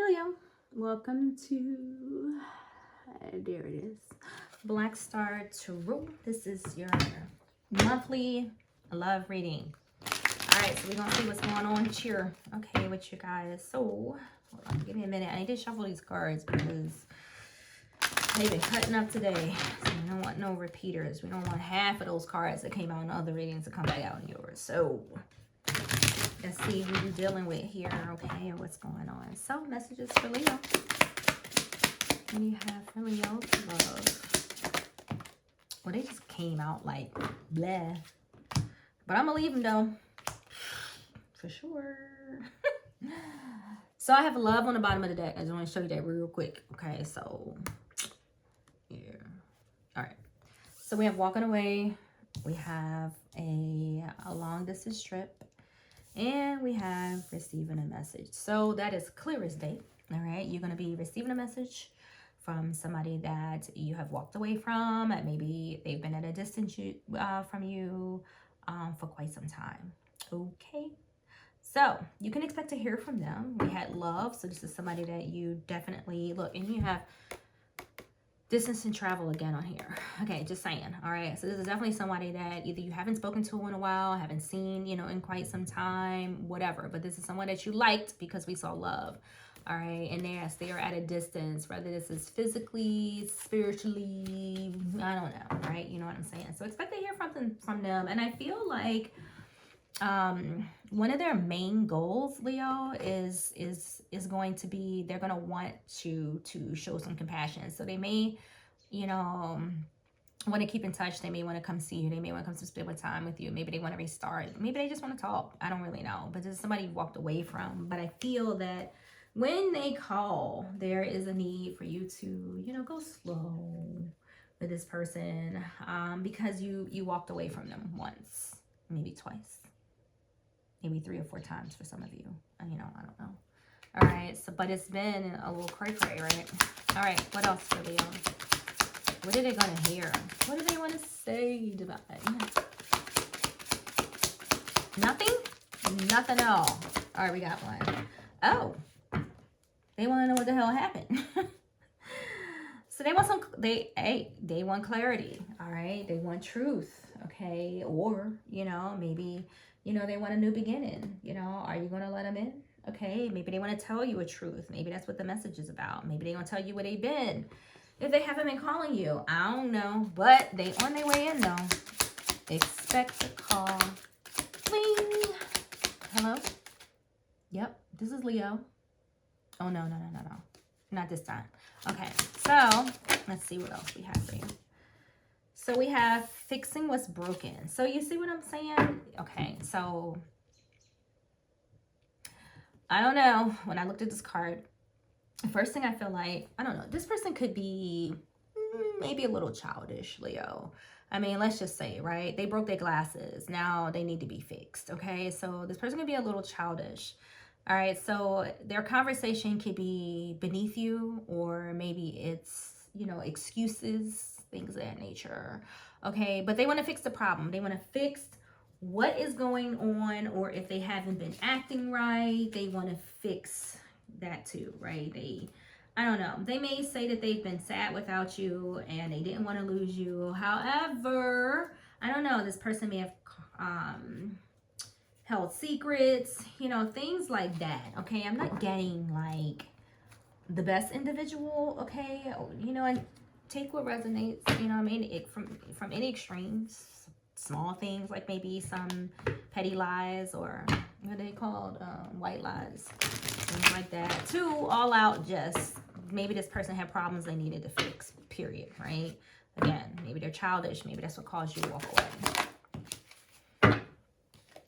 Leo, welcome to, there it is, Black Star Tarot. This is your monthly love reading. All right, so we're going to see what's going on here, okay, with you guys. So, hold on, give me a minute. I need to shuffle these cards because they've been cutting up today. So we don't want no repeaters. We don't want half of those cards that came out in other readings to come back out in yours. So, let's see who you're dealing with here, okay, and what's going on. So, messages for Leo. What do you have for Leo's love? Well, they just came out like bleh. But I'm going to leave them, though. For sure. So, I have love on the bottom of the deck. I just want to show you that real quick. Okay, so, yeah. All right. So, we have walking away. We have a long distance trip. And we have receiving a message. So that is clear as day. All right. You're going to be receiving a message from somebody that you have walked away from. Maybe they've been at a distance from you for quite some time. Okay. So you can expect to hear from them. We had love. So this is somebody that you definitely look, and you have distance and travel again on here. Okay, just saying. All right, so this is definitely somebody that either you haven't spoken to in a while, haven't seen, in quite some time, whatever. But this is someone that you liked because we saw love. All right, and they are at a distance, whether this is physically, spiritually, I don't know, right? You know what I'm saying? So expect to hear something from them. And I feel like one of their main goals, Leo, is going to be, they're going to want to show some compassion. So they may, want to keep in touch. They may want to come see you. They may want to come to spend time with you. Maybe they want to restart. Maybe they just want to talk. I don't really know. But this is somebody you walked away from. But I feel that when they call, there is a need for you to, go slow with this person because you walked away from them once, maybe twice. Maybe 3 or 4 times for some of you. I don't know. All right. So, but it's been a little cray-cray, right? All right. What else for Leo? What are they going to hear? What do they want to say, Divine? Nothing? Nothing at all. All right. We got one. Oh. They want to know what the hell happened. So they want they want clarity. All right. They want truth. Okay. Or, maybe... they want a new beginning. Are you going to let them in? Okay, maybe they want to tell you a truth. Maybe that's what the message is about. Maybe they want to tell you where they've been. If they haven't been calling you, I don't know. But they on their way in, though. Expect a call. Bling. Hello? Yep, this is Leo. Oh, no. Not this time. Okay, so let's see what else we have for you. So we have fixing what's broken. So you see what I'm saying? Okay, so I don't know. When I looked at this card, the first thing I feel like, I don't know, this person could be maybe a little childish, Leo. I mean, let's just say, right? They broke their glasses. Now they need to be fixed, okay? So this person could be a little childish. All right, so their conversation could be beneath you, or maybe it's, excuses, things of that nature. Okay, but they want to fix the problem. They want to fix what is going on, or if they haven't been acting right, they want to fix that too, right? I don't know. They may say that they've been sad without you and they didn't want to lose you. However, I don't know. This person may have held secrets, things like that. Okay, I'm not getting like the best individual. Okay, and take what resonates, it from any extremes. Small things like maybe some petty lies, or what are they called, white lies, things like that, to all out just maybe this person had problems they needed to fix, period, right? Again, maybe they're childish, maybe that's what caused you to walk away.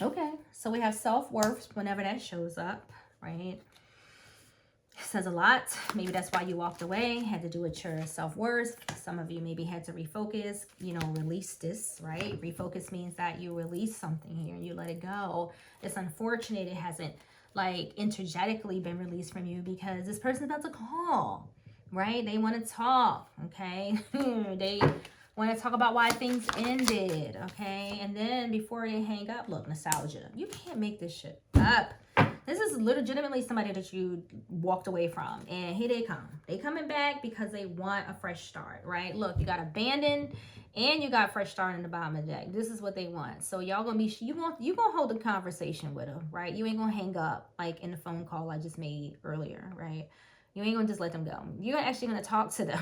Okay, so we have self-worth whenever that shows up, right? Says a lot. Maybe that's why you walked away, had to do with your self-worth. Some of you maybe had to refocus, release this, right? Refocus means that you release something here and you let it go. It's unfortunate it hasn't like energetically been released from you because this person's about to call, right? They want to talk, okay? They want to talk about why things ended, okay? And then before they hang up, look, nostalgia. You can't make this shit up. This is legitimately somebody that you walked away from, and here they come. They coming back because they want a fresh start, right? Look, you got abandoned and you got fresh start in the bottom of the deck. This is what they want. So y'all gonna be, you gonna hold a conversation with them, right? You ain't gonna hang up like in the phone call I just made earlier, right? You ain't gonna just let them go. You're actually gonna talk to them.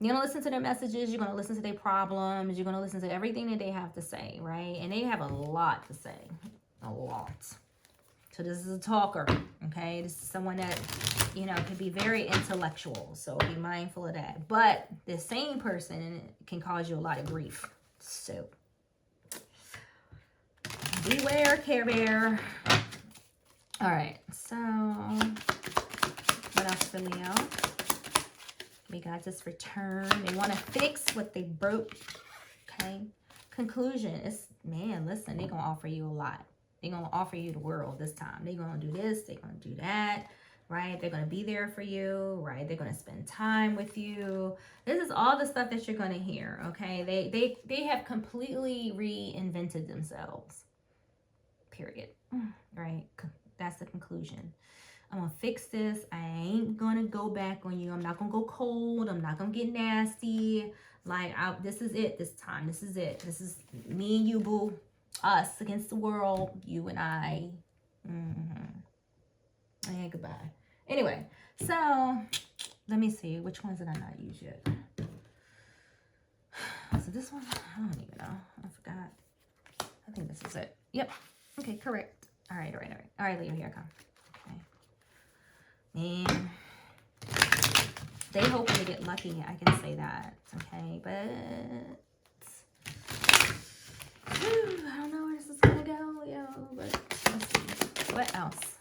You're going to listen to their messages. You're going to listen to their problems. You're going to listen to everything that they have to say, right? And they have a lot to say. A lot. So this is a talker, okay? This is someone that, you know, could be very intellectual. So be mindful of that. But the same person can cause you a lot of grief. So beware, Care Bear. All right. So what else for Leo? We got this return. They want to fix what they broke. Okay. Conclusion is, man, listen, they're going to offer you a lot. They're going to offer you the world this time. They're going to do this. They're going to do that. Right? They're going to be there for you. Right? They're going to spend time with you. This is all the stuff that you're going to hear. Okay. They have completely reinvented themselves. Period. Right? That's the conclusion. I'm going to fix this. I ain't going to go back on you. I'm not going to go cold. I'm not going to get nasty. Like, this is it this time. This is it. This is me and you, boo. Us against the world. You and I. And goodbye. Anyway, so let me see. Which ones did I not use yet? So this one, I don't even know. I forgot. I think this is it. Yep. Okay, correct. All right. All right, Leo, here I come. And they hoping to get lucky, I can say that, okay? But I don't know where this is gonna go, yo. But let's see. What else?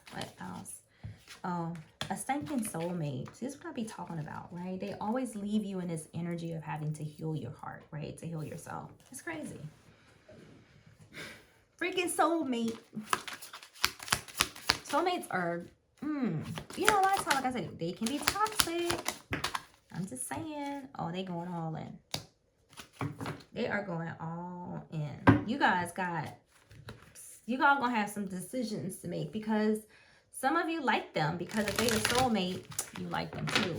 Oh, a stinking soulmate. This is what I be talking about, right? They always leave you in this energy of having to heal your heart, right? To heal yourself. It's crazy. Freaking soulmate. Soulmates are you know, a lot of times, like I said, they can be toxic. I'm just saying. Oh, they going all in. They are going all in. You guys gonna have some decisions to make, because some of you like them, because if they're a soulmate, you like them too.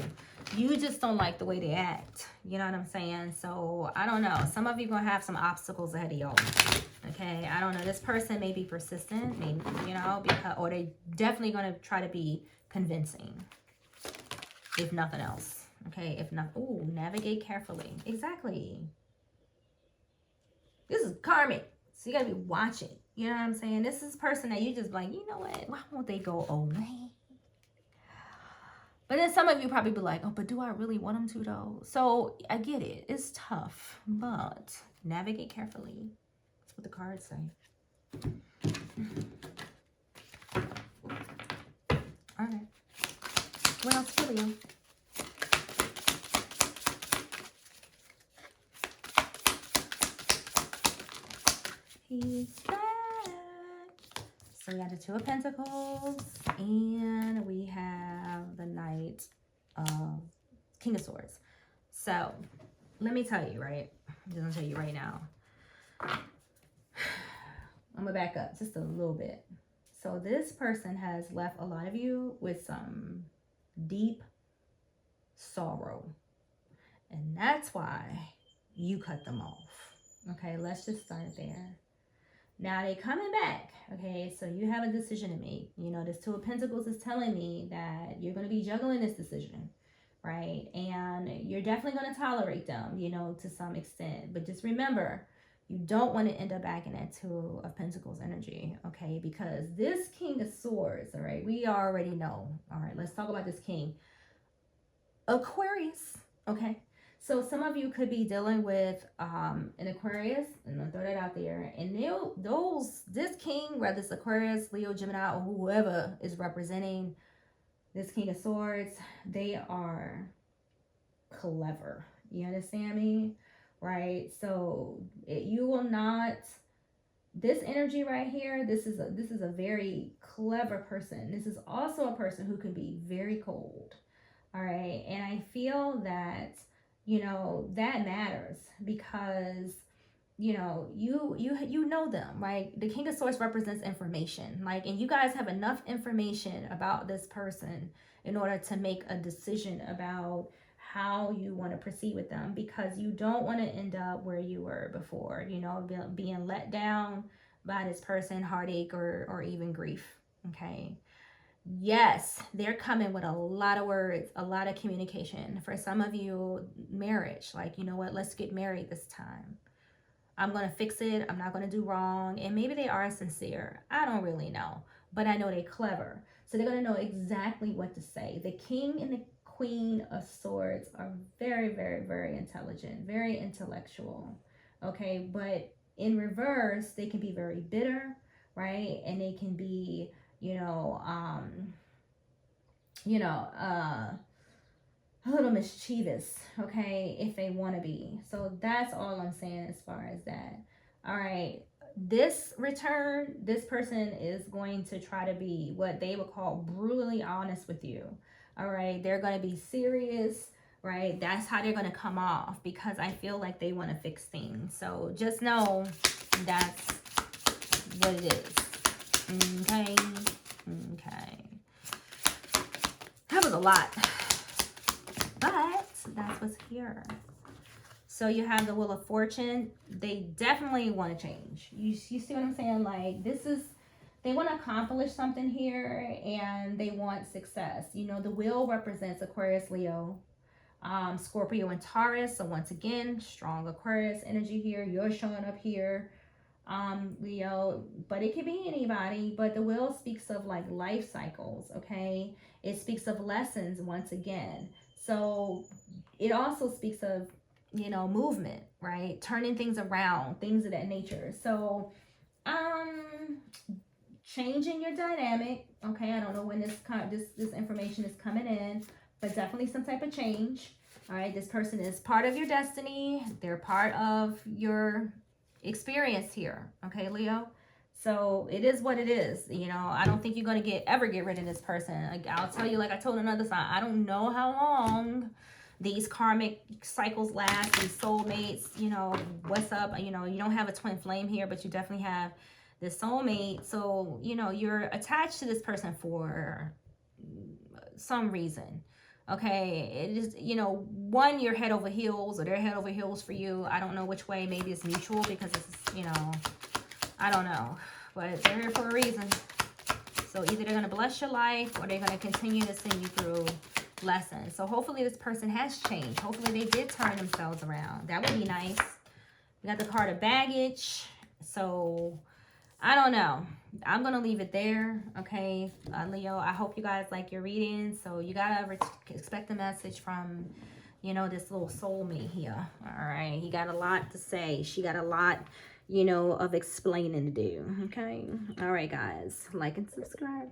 You just don't like the way they act. You know what I'm saying? So I don't know. Some of you gonna have some obstacles ahead of y'all. Okay, I don't know. This person may be persistent, maybe, you know, because, or they definitely gonna try to be convincing, if nothing else. Okay, if not, ooh, navigate carefully. Exactly. This is karmic, so you gotta be watching. You know what I'm saying? This is a person that you just like, you know what? Why won't they go away? But then some of you probably be like, oh, but do I really want them to though? So I get it. It's tough, but navigate carefully. That's what the cards say. All right. What else for you? He's back. So we got the Two of Pentacles, and we have the Knight of King of Swords. So let me tell you, right? I'm just gonna tell you right now. I'm gonna back up just a little bit. So this person has left a lot of you with some deep sorrow, and that's why you cut them off. Okay, let's just start there. Now they coming back, okay? So you have a decision to make. You know, this Two of Pentacles is telling me that you're going to be juggling this decision, right? And you're definitely going to tolerate them, you know, to some extent. But just remember, you don't want to end up back in that Two of Pentacles energy, okay? Because this King of Swords, all right, we already know. All right, let's talk about this King. Aquarius, okay? So some of you could be dealing with an Aquarius, and I'll throw that out there. And this King, whether it's Aquarius, Leo, Gemini, or whoever is representing this King of Swords, they are clever. You understand me? Right? So you will not. This energy right here, this is a very clever person. This is also a person who can be very cold. All right, and I feel that, you know, that matters, because you know, you know them, right? The King of Swords represents information, like, and you guys have enough information about this person in order to make a decision about how you want to proceed with them, because you don't want to end up where you were before, you know, being let down by this person, heartache, or even grief. Okay. Yes, they're coming with a lot of words, a lot of communication. For some of you, marriage, like, you know what, let's get married this time. I'm going to fix it. I'm not going to do wrong. And maybe they are sincere. I don't really know. But I know they're clever. So they're going to know exactly what to say. The King and the Queen of Swords are very, very, very intelligent, very intellectual. Okay. But in reverse, they can be very bitter, right? And they can be, a little mischievous, okay, if they want to be. So that's all I'm saying as far as that. All right, this return, this person is going to try to be what they would call brutally honest with you. All right, they're going to be serious, right? That's how they're going to come off, because I feel like they want to fix things. So just know that's what it is. Okay. That was a lot, but that's what's here. So you have the Wheel of Fortune. They definitely want to change. You see what I'm saying? Like, they want to accomplish something here, and they want success. You know, the wheel represents Aquarius, Leo, Scorpio, and Taurus. So once again, strong Aquarius energy here. You're showing up here, Leo, but it could be anybody. But the wheel speaks of like life cycles, okay? It speaks of lessons once again. So it also speaks of, movement, right? Turning things around, things of that nature. So changing your dynamic, okay? I don't know when this information is coming in, but definitely some type of change. All right, this person is part of your destiny. They're part of your experience here, okay, Leo? So it is what it is. I don't think you're going to ever get rid of this person. Like, I'll tell you, like I told another sign, I don't know how long these karmic cycles last, these soulmates, what's up. You don't have a twin flame here, but you definitely have this soulmate. So, you're attached to this person for some reason. Okay, it is, one, you're head over heels, or they're head over heels for you. I don't know which way. Maybe it's mutual, because it's, I don't know, but they're here for a reason. So either they're going to bless your life, or they're going to continue to send you through lessons. So hopefully this person has changed. Hopefully they did turn themselves around. That would be nice. We got the card of baggage. So I don't know. I'm going to leave it there. Okay, Leo, I hope you guys like your reading. So you got to expect a message from, this little soulmate here. All right. He got a lot to say. She got a lot, of explaining to do. Okay. All right, guys. Like and subscribe.